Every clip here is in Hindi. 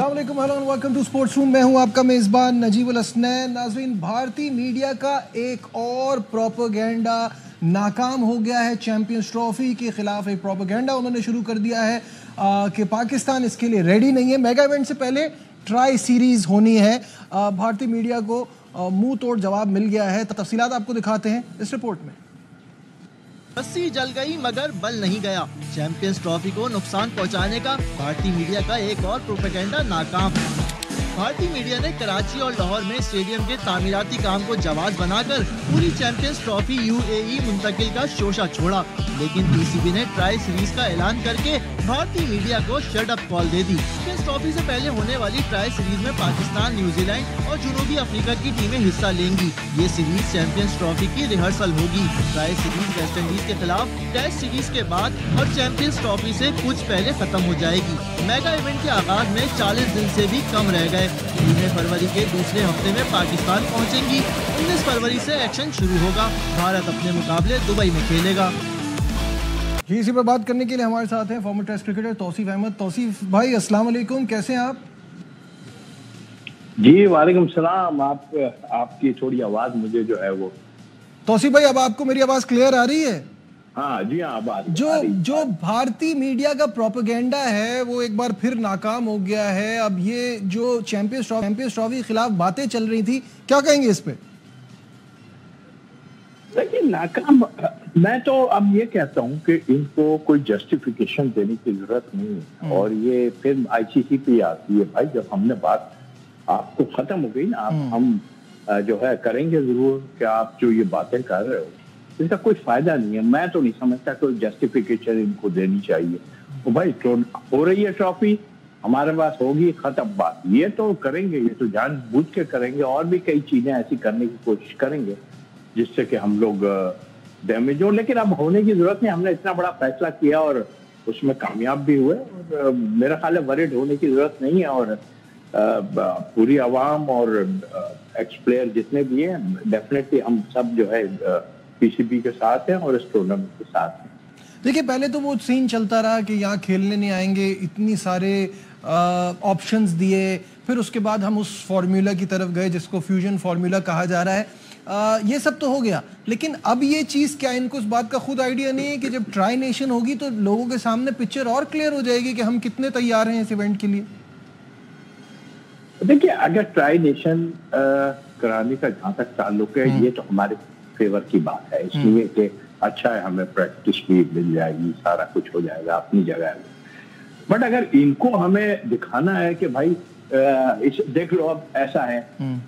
अस्सलाम वालेकुम, hello and welcome to sports room. मैं हूं आपका मेज़बान नजीबुल हसनैन। नाज़रीन, भारतीय मीडिया का एक और प्रोपेगेंडा नाकाम हो गया है। चैंपियंस ट्रॉफी के खिलाफ एक प्रोपेगेंडा उन्होंने शुरू कर दिया है कि पाकिस्तान इसके लिए रेडी नहीं है। मेगा इवेंट से पहले ट्राई सीरीज होनी है। भारतीय मीडिया को मुंह तोड़ जवाब मिल गया है। तफसीलात आपको दिखाते हैं इस रिपोर्ट में। रस्सी जल गई मगर बल नहीं गया। चैंपियंस ट्रॉफी को नुकसान पहुंचाने का भारतीय मीडिया का एक और प्रोपेगेंडा नाकाम। भारतीय मीडिया ने कराची और लाहौर में स्टेडियम के तामीराती काम को जवाब बनाकर पूरी चैंपियंस ट्रॉफी यूएई मुंतकिल का शोशा छोड़ा, लेकिन पीसीबी ने ट्राई सीरीज का ऐलान करके भारतीय मीडिया को शट अप कॉल दे दी। चैंपियंस ट्रॉफी से पहले होने वाली ट्राई सीरीज में पाकिस्तान, न्यूजीलैंड और जनूबी अफ्रीका की टीमें हिस्सा लेंगी। ये सीरीज चैंपियंस ट्रॉफी की रिहर्सल होगी। ट्राई सीरीज वेस्ट इंडीज के खिलाफ टेस्ट सीरीज के बाद और चैंपियंस ट्रॉफी से कुछ पहले खत्म हो जाएगी। मेगा इवेंट के आगाज में 40 दिन से भी कम रह गए। 3 फरवरी के दूसरे हफ्ते में पाकिस्तान पहुंचेंगी। 19 फरवरी से एक्शन शुरू होगा। भारत अपने मुकाबले दुबई में खेलेगा। इसी पर बात करने के लिए हमारे साथ हैं former test cricketer Tauseef Ahmed. Tauseef भाई, अस्सलाम वालेकुम, कैसे हैं आप? जी वालेकुम सलाम। आपकी थोड़ी आवाज मुझे जो है वो। तौसीफ भाई, अब आपको मेरी आवाज क्लियर आ रही है? हाँ जी हाँ, बात जो भारतीय मीडिया का प्रोपेगेंडा है वो एक बार फिर नाकाम हो गया है। अब ये जो चैंपियंस ट्रॉफी के खिलाफ बातें चल रही थी, क्या कहेंगे इस पे? देखिए, नाकाम मैं तो अब ये कहता हूँ कि इनको कोई जस्टिफिकेशन देने की जरूरत नहीं है। और ये फिर आईसीसी पे आती है। भाई, जब हमने बात आपको खत्म हो गई ना, हम जो है करेंगे जरूर कि आप जो ये बातें कर रहे हो इसका कोई फायदा नहीं है। मैं तो नहीं समझता कोई जस्टिफिकेशन इनको देनी चाहिए। तो भाई, तो हो रही है ट्रॉफी, हमारे पास होगी, खत्म बात। ये तो करेंगे, ये तो जानबूझ के करेंगे और भी कई चीजें ऐसी करने की कोशिश करेंगे जिससे कि हम लोग डैमेज हो। लेकिन अब होने की जरूरत नहीं। हमने इतना बड़ा फैसला किया और उसमें कामयाब भी हुए। और मेरा ख्याल है वरीड होने की जरूरत नहीं है। और पूरी आवाम और एक्स प्लेयर जितने भी हैं, डेफिनेटली हम सब जो है पीसीबी के साथ हैं और इस टूर्नामेंट के साथ हैं। देखिए, पहले तो वो सीन चलता रहा कि यहाँ खेलने नहीं आएंगे, इतनी सारे ऑप्शंस दिए। फिर उसके बाद हम उस फार्मूला की तरफ गए जिसको फ्यूजन फार्मूला कहा जा रहा है। ये सब तो हो गया, लेकिन अब ये चीज़, क्या इनको इस बात का खुद आइडिया नहीं है कि जब ट्राई नेशन होगी तो लोगों के सामने पिक्चर और क्लियर हो जाएगी कि हम कितने तैयार हैं इस इवेंट के लिए? देखिए, अगर ट्राई नेशन कराने का जहाँ तक ताल्लुक है, ये तो हमारे फेवर की बात है। इसलिए कि अच्छा है, हमें प्रैक्टिस भी मिल जाएगी, सारा कुछ हो जाएगा अपनी जगह। बट अगर इनको हमें दिखाना है कि भाई देख लो अब ऐसा है,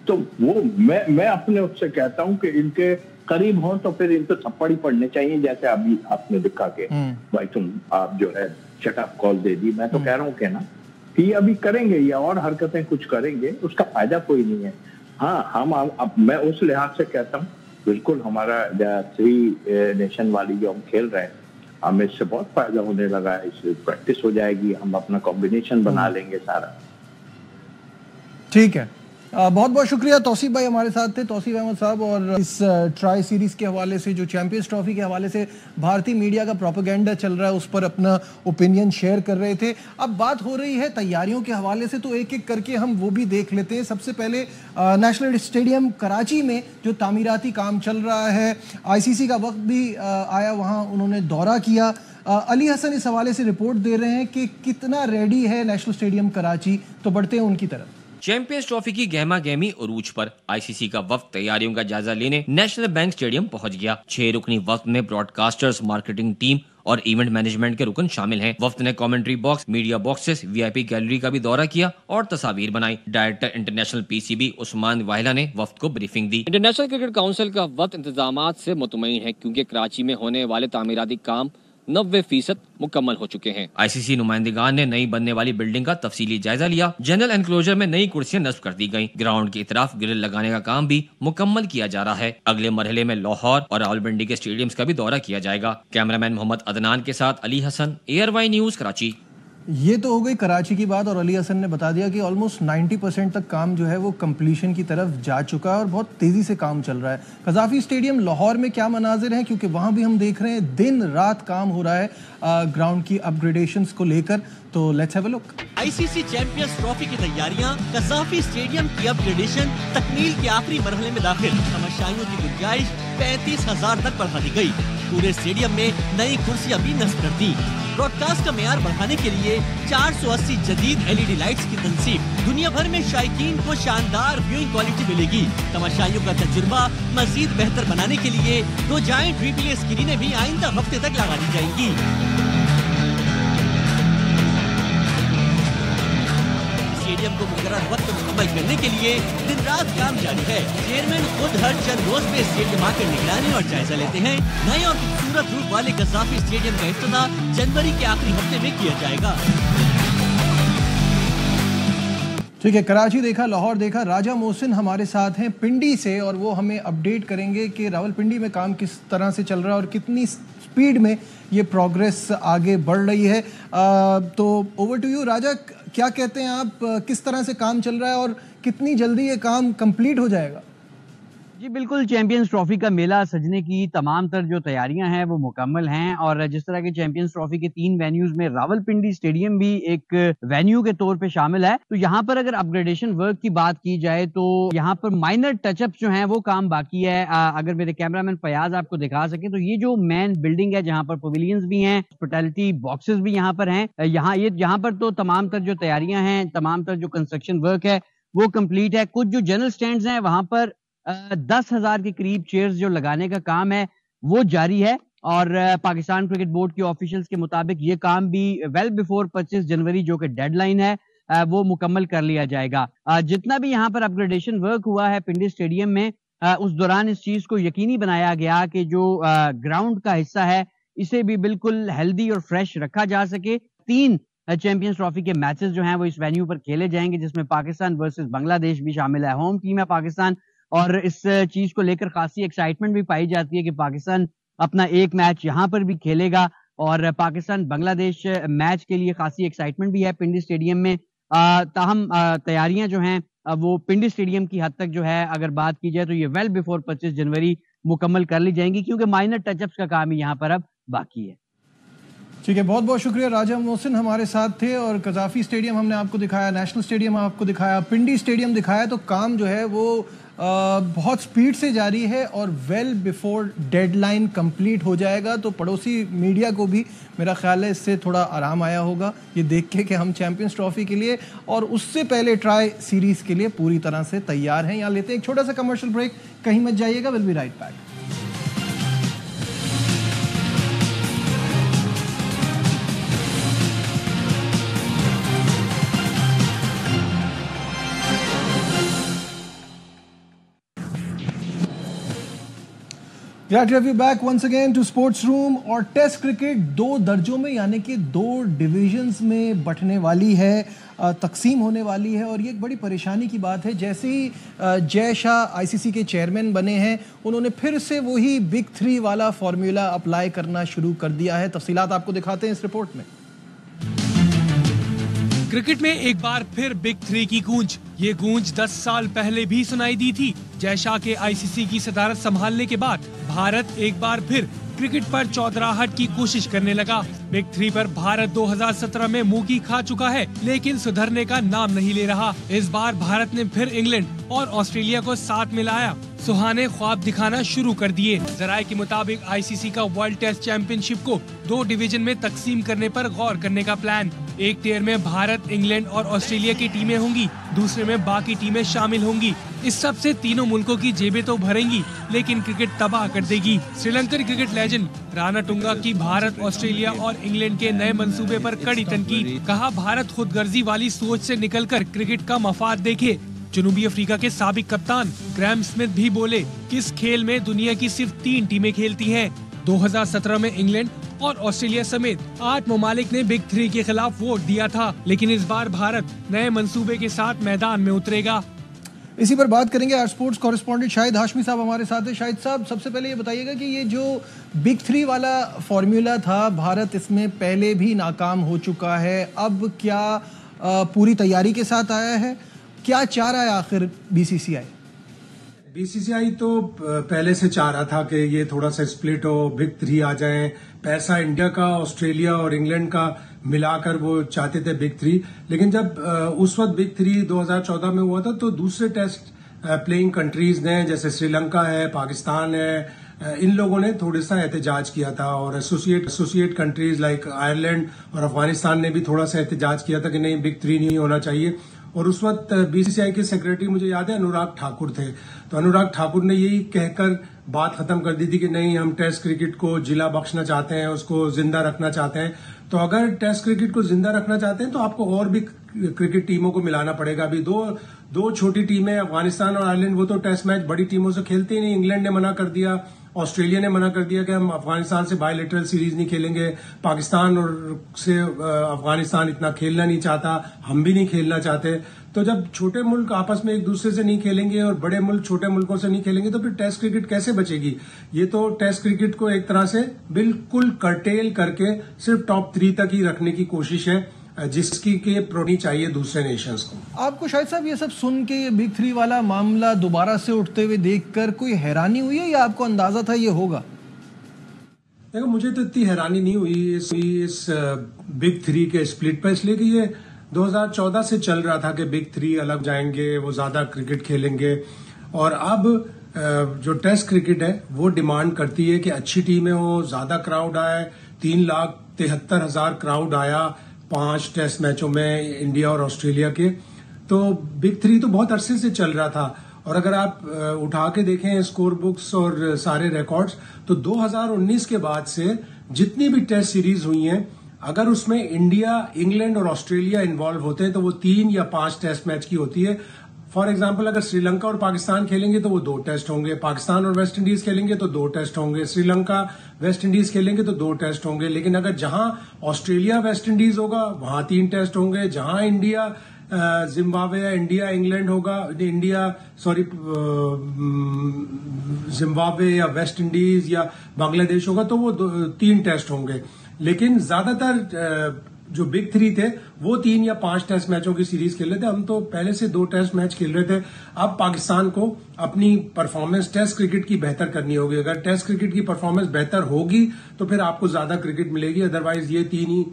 तो वो मैं अपने उससे कहता हूँ कि इनके करीब हो तो फिर इनको थप्पड़ ही पड़ने चाहिए, जैसे अभी आपने दिखा के भाई आप जो है शट अप कॉल दे दी। मैं तो कह रहा हूँ कि ना कि अभी करेंगे या और हरकतें कुछ करेंगे, उसका फायदा कोई नहीं है। हाँ, हम अब मैं उस लिहाज से कहता हूँ, बिल्कुल हमारा 3 नेशन वाली जो हम खेल रहे हैं, हमें इससे बहुत फायदा होने लगा है। इससे प्रैक्टिस हो जाएगी, हम अपना कॉम्बिनेशन बना लेंगे सारा। ठीक है, बहुत बहुत शुक्रिया। तौसीफ भाई हमारे साथ थे, तौसीफ अहमद साहब। और इस ट्राई सीरीज के हवाले से, जो चैंपियंस ट्रॉफी के हवाले से भारतीय मीडिया का प्रोपेगेंडा चल रहा है, उस पर अपना ओपिनियन शेयर कर रहे थे। अब बात हो रही है तैयारियों के हवाले से, तो एक एक करके हम वो भी देख लेते हैं। सबसे पहले नेशनल स्टेडियम कराची में जो तामीराती काम चल रहा है, आईसीसी का वक्त भी आया, वहाँ उन्होंने दौरा किया। अली हसन इस हवाले से रिपोर्ट दे रहे हैं कि कितना रेडी है नेशनल स्टेडियम कराची। तो बढ़ते हैं उनकी तरफ। चैंपियंस ट्रॉफी की गहमा गहमी उरूज पर आईसीसी का वफ्द तैयारियों का जायजा लेने नेशनल बैंक स्टेडियम पहुंच गया। 6 रुकनी वफ्द में ब्रॉडकास्टर्स, मार्केटिंग टीम और इवेंट मैनेजमेंट के रुकन शामिल हैं। वफ्द ने commentary box, media boxes, VIP gallery का भी दौरा किया और तस्वीर बनाई। डायरेक्टर इंटरनेशनल पीसीबी उस्मान वाहिला ने वफ्द को ब्रीफिंग दी। इंटरनेशनल क्रिकेट काउंसिल का वफ्द इंतजामात से मुतमईन है, क्योंकि कराची में होने वाले तामीराती काम 90% मुकम्मल हो चुके हैं। आईसीसी नुमाइंदगान ने नई बनने वाली बिल्डिंग का तफसीली जायजा लिया। जनरल एनक्लोजर में नई कुर्सियां नस्ब कर दी गयी। ग्राउंड की तरफ ग्रिल लगाने का काम भी मुकम्मल किया जा रहा है। अगले मरहले में लाहौर और रावलपिंडी के स्टेडियम्स का भी दौरा किया जाएगा। कैमरामैन मोहम्मद अदनान के साथ अली हसन, ARY न्यूज, कराची। ये तो हो गई कराची की बात और अली हसन ने बता दिया कि ऑलमोस्ट 90% तक काम जो है वो कंप्लीशन की तरफ जा चुका है और बहुत तेज़ी से काम चल रहा है। कज़ाफ़ी स्टेडियम लाहौर में क्या मनाजिर हैं, क्योंकि वहाँ भी हम देख रहे हैं दिन रात काम हो रहा है ग्राउंड की अपग्रेडेशंस को लेकर, तो let's have a look. ICC champions trophy की तैयारियां, कज़ाफ़ी स्टेडियम की अपग्रेडेशन तकमील के आखिरी मरहले में दाखिल। तमाशाइयों की गुंजाइश 35,000 तक बढ़ा दी गई। पूरे स्टेडियम में नई कुर्सियां भी नस्ब कर दी। ब्रॉडकास्ट का मेयार बढ़ाने के लिए 480 जदीद LED लाइट्स की तंसीब। दुनिया भर में शायकीन को शानदार व्यूइंग क्वालिटी मिलेगी। तमाशाइयों का तजुर्बा मजीद बेहतर बनाने के लिए 2 जायंट रिप्ले स्क्रीनें भी आइंदा हफ्ते तक लगा दी जाएंगी। स्टेडियम को मुकर्रर वक्त मुकम्मल करने के लिए दिन रात काम जारी है। चेयरमैन खुद हर चंद रोज में स्टेडियम आकर निगरानी और जायजा लेते हैं। नए और खूबसूरत रूप वाले कज़ाफ़ी स्टेडियम का इफ्तिताह जनवरी के आखिरी हफ्ते में किया जाएगा। ठीक है, कराची देखा, लाहौर देखा। राजा मोहसिन हमारे साथ हैं पिंडी से और वो हमें अपडेट करेंगे कि रावलपिंडी में काम किस तरह से चल रहा है और कितनी स्पीड में ये प्रोग्रेस आगे बढ़ रही है। तो ओवर टू यू राजा, क्या कहते हैं आप, किस तरह से काम चल रहा है और कितनी जल्दी ये काम कंप्लीट हो जाएगा? जी बिल्कुल, चैंपियंस ट्रॉफी का मेला सजने की तमाम तर जो तैयारियां हैं वो मुकम्मल हैं और जिस तरह के चैंपियंस ट्रॉफी के 3 वेन्यूज में रावलपिंडी स्टेडियम भी एक वेन्यू के तौर पे शामिल है। तो यहाँ पर अगर अपग्रेडेशन वर्क की बात की जाए तो यहाँ पर माइनर टचअप्स जो हैं वो काम बाकी है। अगर मेरे कैमरामैन फयाज आपको दिखा सके तो ये जो मेन बिल्डिंग है जहाँ पर पवेलियंस भी हैं, हॉस्पिटैलिटी बॉक्सेस भी यहाँ पर हैं, यहाँ पर तो तमाम तर जो तैयारियां हैं, तमाम तर जो कंस्ट्रक्शन वर्क है वो कंप्लीट है। कुछ जो जनरल स्टैंड्स हैं वहां पर 10,000 के करीब चेयर्स जो लगाने का काम है वो जारी है और पाकिस्तान क्रिकेट बोर्ड के ऑफिशियल्स के मुताबिक ये काम भी वेल बिफोर 25 जनवरी जो कि डेडलाइन है वो मुकम्मल कर लिया जाएगा। जितना भी यहाँ पर अपग्रेडेशन वर्क हुआ है पिंडी स्टेडियम में, उस दौरान इस चीज को यकीनी बनाया गया कि जो ग्राउंड का हिस्सा है इसे भी बिल्कुल हेल्दी और फ्रेश रखा जा सके। 3 चैंपियंस ट्रॉफी के मैचेस जो हैं वो इस वेन्यू पर खेले जाएंगे, जिसमें पाकिस्तान वर्सेस बांग्लादेश भी शामिल है। होम टीम है पाकिस्तान और इस चीज को लेकर खासी एक्साइटमेंट भी पाई जाती है कि पाकिस्तान अपना एक मैच यहाँ पर भी खेलेगा और पाकिस्तान बांग्लादेश मैच के लिए खासी एक्साइटमेंट भी है पिंडी स्टेडियम में। ताहम तैयारियां जो हैं वो पिंडी स्टेडियम की हद तक जो है अगर बात की जाए तो ये वेल बिफोर 25 जनवरी मुकम्मल कर ली जाएंगी, क्योंकि माइनर टचअप्स का काम ही यहाँ पर अब बाकी है। ठीक है, बहुत बहुत शुक्रिया। राजा मोहसिन हमारे साथ थे और कज़ाफ़ी स्टेडियम हमने आपको दिखाया, नेशनल स्टेडियम आपको दिखाया, पिंडी स्टेडियम दिखाया। तो काम जो है वो बहुत स्पीड से जारी है और वेल बिफोर डेडलाइन कंप्लीट हो जाएगा। तो पड़ोसी मीडिया को भी मेरा ख्याल है इससे थोड़ा आराम आया होगा ये देख के कि हम चैंपियंस ट्रॉफी के लिए और उससे पहले ट्राई सीरीज़ के लिए पूरी तरह से तैयार हैं। यहाँ लेते हैं एक छोटा सा कमर्शियल ब्रेक, कहीं मत जाइएगा, will be right back. Glad to have you back once again to Sports Room। और टेस्ट क्रिकेट 2 दर्जों में यानी कि 2 डिवीजन्स में बंटने वाली है, तकसीम होने वाली है और ये एक बड़ी परेशानी की बात है। जैसे ही जय शाह आईसीसी के चेयरमैन बने हैं उन्होंने फिर से वही बिग 3 वाला फॉर्मूला अप्लाई करना शुरू कर दिया है। तफसीलात आपको दिखाते हैं इस रिपोर्ट में। क्रिकेट में एक बार फिर बिग 3 की गूंज। ये गूंज 10 साल पहले भी सुनाई दी थी। जय शाह के आईसीसी की सदारत संभालने के बाद भारत एक बार फिर क्रिकेट पर चौधराहट की कोशिश करने लगा। बिग 3 पर भारत 2017 में मुंह की खा चुका है, लेकिन सुधरने का नाम नहीं ले रहा। इस बार भारत ने फिर इंग्लैंड और ऑस्ट्रेलिया को साथ मिलाया, सुहाने ख्वाब दिखाना शुरू कर दिए। जराये के मुताबिक आईसीसी का वर्ल्ड टेस्ट चैंपियनशिप को 2 डिवीजन में तकसीम करने पर गौर करने का प्लान। एक टियर में भारत, इंग्लैंड और ऑस्ट्रेलिया की टीमें होंगी, दूसरे में बाकी टीमें शामिल होंगी। इस सब से तीनों मुल्कों की जेबें तो भरेंगी, लेकिन क्रिकेट तबाह कर देगी। श्रीलंकन क्रिकेट लेजेंड राणा टुंगा की भारत, ऑस्ट्रेलिया और इंग्लैंड के नए मंसूबे पर कड़ी तनकीद। कहा, भारत खुदगर्जी वाली सोच से निकलकर क्रिकेट का मफाद देखे। जनूबी अफ्रीका के साबिक कप्तान ग्रैम स्मिथ भी बोले कि इस खेल में दुनिया की सिर्फ 3 टीमें खेलती हैं। 2017 में इंग्लैंड और ऑस्ट्रेलिया समेत 8 ममालिक ने बिग 3 के खिलाफ वोट दिया था, लेकिन इस बार भारत नए मंसूबे के साथ मैदान में उतरेगा। इसी पर बात करेंगे। Our sports correspondent Shahid Hashmi साहब हमारे साथ है। शाहिद साहब, सबसे पहले ये बताइएगा कि ये जो बिग थ्री वाला फॉर्मूला था, भारत इसमें पहले भी नाकाम हो चुका है, अब क्या पूरी तैयारी के साथ आया है? क्या चाह रहा है आखिर बीसीसीआई? बीसीसीआई तो पहले से चाह रहा था कि ये थोड़ा सा स्प्लिट हो, बिग थ्री आ जाए। पैसा इंडिया का, ऑस्ट्रेलिया और इंग्लैंड का मिलाकर वो चाहते थे बिग थ्री। लेकिन जब उस वक्त बिग थ्री 2014 में हुआ था तो दूसरे टेस्ट प्लेइंग कंट्रीज ने, जैसे श्रीलंका है, पाकिस्तान है, इन लोगों ने थोड़ा सा एहतजाज किया था, और एसोसिएट कंट्रीज लाइक आयरलैंड और अफगानिस्तान ने भी थोड़ा सा एहतजाज किया था कि नहीं, बिग थ्री नहीं होना चाहिए। और उस वक्त बीसीसीआई के सेक्रेटरी, मुझे याद है, अनुराग ठाकुर थे। तो अनुराग ठाकुर ने यही कहकर बात खत्म कर दी थी कि नहीं, हम टेस्ट क्रिकेट को जिला बख्शना चाहते हैं, उसको जिंदा रखना चाहते हैं। तो अगर टेस्ट क्रिकेट को जिंदा रखना चाहते हैं तो आपको और भी क्रिकेट टीमों को मिलाना पड़ेगा। अभी दो छोटी टीमें, अफगानिस्तान और आयरलैंड, वो तो टेस्ट मैच बड़ी टीमों से खेलते ही नहीं। इंग्लैंड ने मना कर दिया, ऑस्ट्रेलिया ने मना कर दिया कि हम अफगानिस्तान से बायलैटरल सीरीज नहीं खेलेंगे। पाकिस्तान और से अफगानिस्तान इतना खेलना नहीं चाहता, हम भी नहीं खेलना चाहते। तो जब छोटे मुल्क आपस में एक दूसरे से नहीं खेलेंगे और बड़े मुल्क छोटे मुल्कों से नहीं खेलेंगे तो फिर टेस्ट क्रिकेट कैसे बचेगी? ये तो टेस्ट क्रिकेट को एक तरह से बिल्कुल कर्टेल करके सिर्फ टॉप 3 तक ही रखने की कोशिश है, जिसकी के प्रोनी चाहिए दूसरे नेशंस को। आपको शायद साहब ये सब सुन के, ये बिग थ्री वाला मामला दोबारा से उठते हुए देखकर कोई हैरानी हुई है या आपको अंदाजा था ये होगा? देखो, मुझे तो इतनी हैरानी नहीं हुई इस बिग थ्री के स्प्लिट पर, इसलिए कि ये 2014 से चल रहा था कि बिग थ्री अलग जाएंगे, वो ज्यादा क्रिकेट खेलेंगे। और अब जो टेस्ट क्रिकेट है वो डिमांड करती है कि अच्छी टीमें हो, ज्यादा क्राउड आए। 3,73,000 क्राउड आया 5 टेस्ट मैचों में इंडिया और ऑस्ट्रेलिया के। तो बिग थ्री तो बहुत अरसे से चल रहा था। और अगर आप उठा के देखें स्कोर बुक्स और सारे रिकॉर्ड्स, तो 2019 के बाद से जितनी भी टेस्ट सीरीज हुई हैं, अगर उसमें इंडिया, इंग्लैंड और ऑस्ट्रेलिया इन्वॉल्व होते हैं तो वो 3 या 5 टेस्ट मैच की होती है। फॉर एग्जाम्पल, अगर श्रीलंका और पाकिस्तान खेलेंगे तो वो 2 टेस्ट होंगे, पाकिस्तान और वेस्ट इंडीज खेलेंगे तो 2 टेस्ट होंगे, श्रीलंका वेस्ट इंडीज खेलेंगे तो 2 टेस्ट होंगे। लेकिन अगर जहां ऑस्ट्रेलिया वेस्ट इंडीज होगा वहां 3 टेस्ट होंगे, जहां इंडिया जिम्बाब्वे या इंडिया इंग्लैंड होगा, जिम्बाब्वे या वेस्ट इंडीज या बांग्लादेश होगा तो वो 3 टेस्ट होंगे। लेकिन ज्यादातर जो बिग थ्री थे वो 3 या 5 टेस्ट मैचों की सीरीज खेल रहे थे। हम तो पहले से 2 टेस्ट मैच खेल रहे थे। अब पाकिस्तान को अपनी परफॉर्मेंस टेस्ट क्रिकेट की बेहतर करनी होगी। अगर टेस्ट क्रिकेट की परफॉर्मेंस बेहतर होगी तो फिर आपको ज्यादा क्रिकेट मिलेगी, अदरवाइज ये 3 ही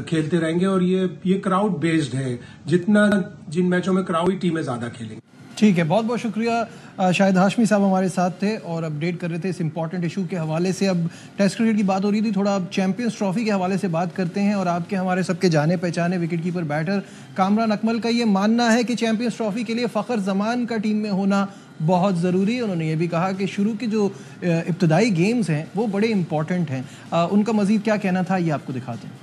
खेलते रहेंगे। और ये क्राउड बेस्ड है, जितना जिन मैचों में क्राउड ही टीमें ज्यादा खेलेंगी। ठीक है, बहुत बहुत शुक्रिया। शाहिद हाशमी साहब हमारे साथ थे और अपडेट कर रहे थे इस इंपॉर्टेंट इशू के हवाले से। अब टेस्ट क्रिकेट की बात हो रही थी, थोड़ा अब चैंपियंस ट्रॉफी के हवाले से बात करते हैं। और आपके हमारे सबके जाने पहचाने विकेटकीपर बैटर कामरान अकमल का ये मानना है कि चैंपियंस ट्रॉफी के लिए फ़खर जमान का टीम में होना बहुत ज़रूरी है। उन्होंने ये भी कहा कि शुरू के जो इब्तदाई गेम्स हैं वो बड़े इंपॉर्टेंट हैं। उनका मज़ीद क्या कहना था ये आपको दिखाते हैं।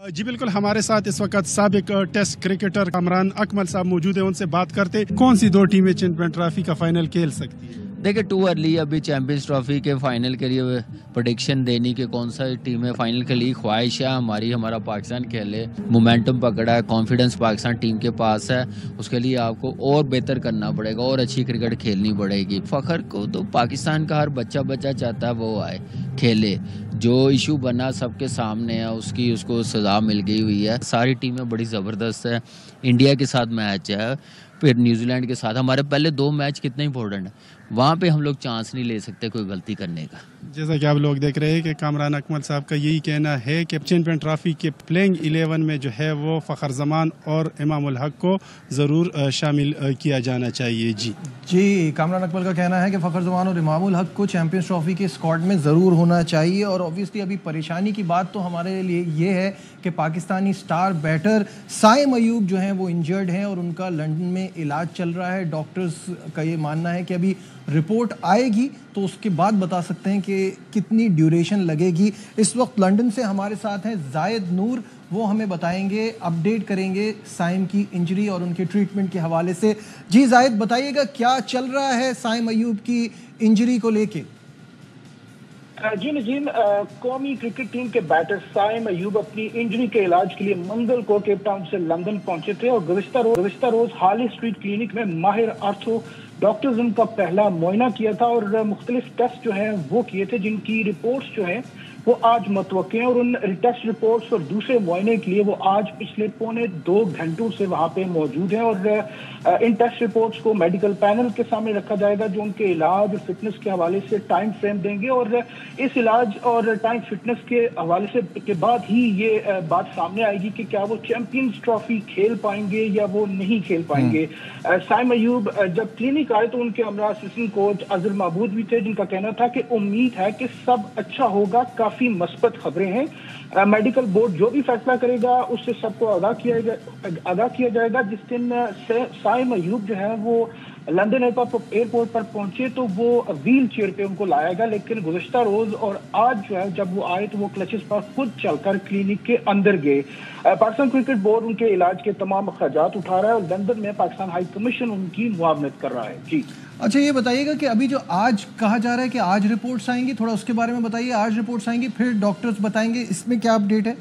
जी बिल्कुल, हमारे साथ इस वक्त साबिक टेस्ट क्रिकेटर कामरान अकमल साहब मौजूद है, उनसे बात करते। कौन सी 2 टीमें चैंपियन ट्रॉफी का फाइनल खेल सकती है? देखिए, टू अर्ली अभी चैंपियंस ट्रॉफी के फाइनल के लिए प्रेडिक्शन देने की कौन सा टीम है फाइनल के लिए। ख्वाहिश है हमारा पाकिस्तान खेले, मोमेंटम पकड़ा है, कॉन्फिडेंस पाकिस्तान टीम के पास है। उसके लिए आपको और बेहतर करना पड़ेगा और अच्छी क्रिकेट खेलनी पड़ेगी। फखर को तो पाकिस्तान का हर बच्चा चाहता है वो आए खेले। जो इशू बना सबके सामने है, उसको सजा मिल गई हुई है। सारी टीमें बड़ी ज़बरदस्त है। इंडिया के साथ मैच है, फिर न्यूजीलैंड के साथ। हमारे पहले 2 मैच कितने इंपॉर्टेंट है, वहाँ पे हम लोग चांस नहीं ले सकते कोई गलती करने का। जैसा कि आप लोग देख रहे हैं कि कामरान अकमल साहब का यही कहना है कि चैंपियन ट्रॉफी के प्लेइंग 11 में जो है वो फ़खर जमान और इमामुल हक को ज़रूर शामिल किया जाना चाहिए। जी, कामरान अकमल का कहना है कि फ़खर जमान और इमामुल हक को चैंपियंस ट्रॉफी के स्क्वाड में ज़रूर होना चाहिए। और ऑब्वियसली अभी परेशानी की बात तो हमारे लिए ये है कि पाकिस्तानी स्टार बैटर साइम अयूब जो हैं वो इंजर्ड हैं और उनका लंदन में इलाज चल रहा है। डॉक्टर्स का ये मानना है कि अभी रिपोर्ट आएगी तो उसके बाद बता सकते हैं कि कितनी ड्यूरेशन लगेगी। इस वक्त लंदन से हमारे साथ हैं जायद नूर, वो हमें बताएंगे, अपडेट करेंगे साइम की इंजरी और उनके ट्रीटमेंट के हवाले से। जी जायद, बताइएगा क्या चल रहा है साइम अयूब की इंजरी को लेके। जी नजीम, कौमी क्रिकेट टीम के बैटर साइम अयूब अपनी इंजरी के इलाज के लिए मंगल को केप टाउन से लंदन पहुंचे थे और गुज़िश्ता रोज हार्ले स्ट्रीट क्लिनिक में माहिर आर्थो डॉक्टर्स ने उनका पहला मुआयना किया था और मुख्तलिफ टेस्ट जो हैं वो किए थे, जिनकी रिपोर्ट्स जो हैं वो आज मुतवक्के हैं और उन टेस्ट रिपोर्ट्स और दूसरे मुआयने के लिए वो आज पिछले 1.25 घंटों से वहां पे मौजूद हैं और इन टेस्ट रिपोर्ट्स को मेडिकल पैनल के सामने रखा जाएगा, जो उनके इलाज और फिटनेस के हवाले से टाइम फ्रेम देंगे और इस इलाज और टाइम फिटनेस के हवाले से के बाद ही ये बात सामने आएगी कि क्या वो चैंपियंस ट्रॉफी खेल पाएंगे या वो नहीं खेल पाएंगे। साइम अयूब जब क्लिनिक आए तो उनके हमरा असिस्टेंट कोच अजहर महमूद भी थे, जिनका कहना था कि उम्मीद है कि सब अच्छा होगा, काफी मस्बत खबरें हैं। मेडिकल बोर्ड जो भी फैसला करेगा उससे सबको आगाह किया जाएगा। जिस दिन साइम अयूब जो है वो लंदन एयरपोर्ट पर पहुंचे तो वो व्हील चेयर पे उनको लाया गया, लेकिन गुज़िश्ता रोज और आज जो है जब वो आए तो वो क्लचेस पर खुद चलकर क्लिनिक के अंदर गए। पाकिस्तान क्रिकेट बोर्ड उनके इलाज के तमाम अखराजात उठा रहा है और लंदन में पाकिस्तान हाई कमीशन उनकी मुआवनत कर रहा है। जी अच्छा, ये बताइएगा कि अभी जो आज कहा जा रहा है कि आज रिपोर्ट्स आएंगी, थोड़ा उसके बारे में बताइए। आज रिपोर्ट्स आएंगी फिर डॉक्टर्स बताएंगे, इसमें क्या अपडेट है?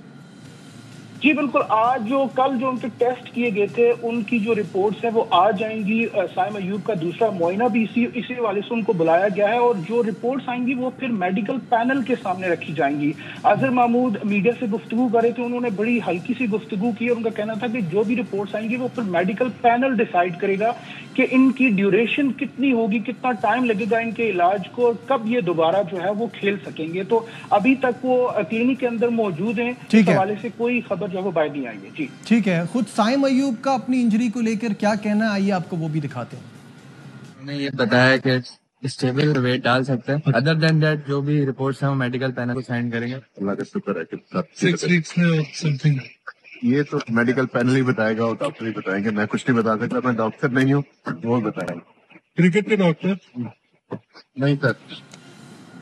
जी बिल्कुल, आज कल जो उनके टेस्ट किए गए थे उनकी जो रिपोर्ट्स है वो आ जाएंगी। साइम अयूब का दूसरा मुआयना भी इसी वाले से उनको बुलाया गया है और जो रिपोर्ट्स आएंगी वो फिर मेडिकल पैनल के सामने रखी जाएंगी। अजहर महमूद मीडिया से गुफ्तगू कर रहे थे, उन्होंने बड़ी हल्की सी गुफ्तगू की और उनका कहना था कि जो भी रिपोर्ट्स आएंगी वो फिर मेडिकल पैनल डिसाइड करेगा कि इनकी ड्यूरेशन कितनी होगी, कितना टाइम लगेगा इनके इलाज को और कब ये दोबारा जो है वो खेल सकेंगे। तो अभी तक वो क्लिनिक के अंदर मौजूद हैं, इस हवाले से कोई खबर जो है वो बाहर नहीं आई है। जी ठीक है। खुद साइम अयूब का अपनी इंजरी को लेकर क्या कहना है, आइए आपको वो भी दिखाते हैं। उन्होंने ये बताया कि स्टेबल वेट डाल सकते हैं। अदर देन दैट जो भी रिपोर्ट्स हैं वो मेडिकल पैनल को साइन करेंगे। अल्लाह का शुक्र है कि 6 वीक्स में समथिंग ये तो मेडिकल पैनल ही बताएगा और डॉक्टर ही बताएंगे। मैं कुछ नहीं बता सकता, मैं डॉक्टर नहीं हूँ, वो बताएंगे। क्रिकेट के डॉक्टर नहीं सर।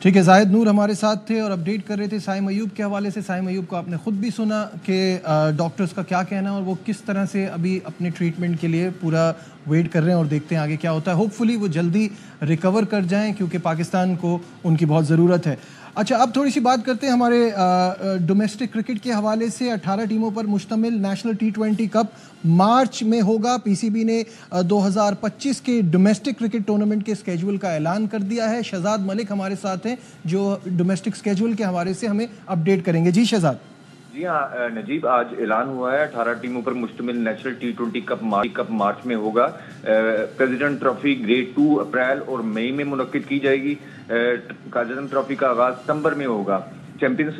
ठीक है, जाहिद नूर हमारे साथ थे और अपडेट कर रहे थे साइम अयूब के हवाले से। साइम अयूब को आपने खुद भी सुना कि डॉक्टर्स का क्या कहना है और वो किस तरह से अभी अपने ट्रीटमेंट के लिए पूरा वेट कर रहे हैं और देखते हैं आगे क्या होता है। होपफुली वो जल्दी रिकवर कर जाएं क्योंकि पाकिस्तान को उनकी बहुत ज़रूरत है। अच्छा, अब थोड़ी सी बात करते हैं हमारे डोमेस्टिक क्रिकेट के हवाले से। 18 टीमों पर मुश्तमिल नेशनल T20 कप मार्च में होगा। पीसीबी ने 2025 के डोमेस्टिक क्रिकेट टूर्नामेंट के स्केड्यूल का ऐलान कर दिया है। शहजाद मलिक हमारे साथ हैं जो डोमेस्टिक स्केड्यूल के हवाले से हमें अपडेट करेंगे। जी शहजाद। जी हाँ नजीब, आज ऐलान हुआ है 18 टीमों पर मुश्तमिल नेशनल T20 कप मार्च में होगा। प्रेसिडेंट ट्रॉफी ग्रेड 2 अप्रैल और मई में मुनक्किद की जाएगी। काजम ट्रॉफी का आगाज सितंबर में होगा। चैंपियंस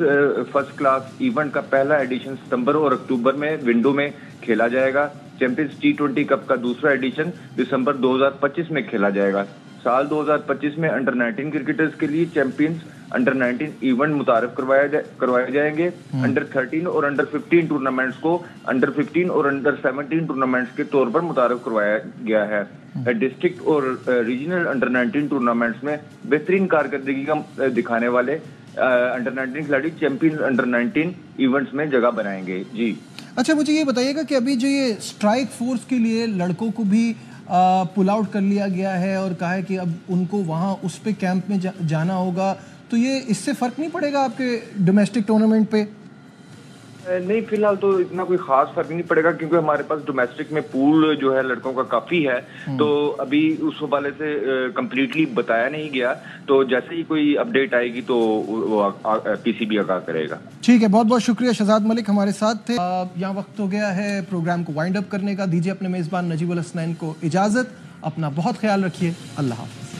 फर्स्ट क्लास इवेंट का पहला एडिशन सितंबर और अक्टूबर में विंडो में खेला जाएगा। चैंपियंस T20 कप का दूसरा एडिशन दिसंबर 2025 में खेला जाएगा। साल 2025 में अंडर 19 क्रिकेटर्स के लिए चैंपियंस अंडर 19 इवेंट मुतारिफ करवाए जाएंगे। अंडर 13 और अंडर 15 टूर्नामेंट्स को अंडर 15 और अंडर 17 टूर्नामेंट्स के तौर पर मुतारिफ करवाया गया है। डिस्ट्रिक्ट और रीजनल अंडर 19 टूर्नामेंट्स में बेहतरीन कारकर्दगी का दिखाने वाले अंडर 19 खिलाड़ी चैंपियंस अंडर 19 इवेंट्स में जगह बनाएंगे। जी अच्छा, मुझे ये बताइएगा कि अभी जो ये स्ट्राइक फोर्स के लिए लड़कों को भी पुल आउट कर लिया गया है और कहा है कि अब उनको वहाँ उस पे कैंप में जाना होगा, तो ये इससे फर्क नहीं पड़ेगा आपके डोमेस्टिक टूर्नामेंट पे? नहीं, फिलहाल तो इतना कोई खास फर्क नहीं पड़ेगा क्योंकि हमारे पास डोमेस्टिक में पूल जो है लड़कों का काफी है, तो अभी उस हवाले से कंप्लीटली बताया नहीं गया। तो जैसे ही कोई अपडेट आएगी तो वो पीसीबी आगाह करेगा। ठीक है, बहुत बहुत शुक्रिया। शहजाद मलिक हमारे साथ थे। यहाँ वक्त हो गया है प्रोग्राम को वाइंड अप करने का। दीजिए अपने मेजबान नजीबुल हसनैन को इजाजत। अपना बहुत ख्याल रखिए। अल्लाह हाफिज।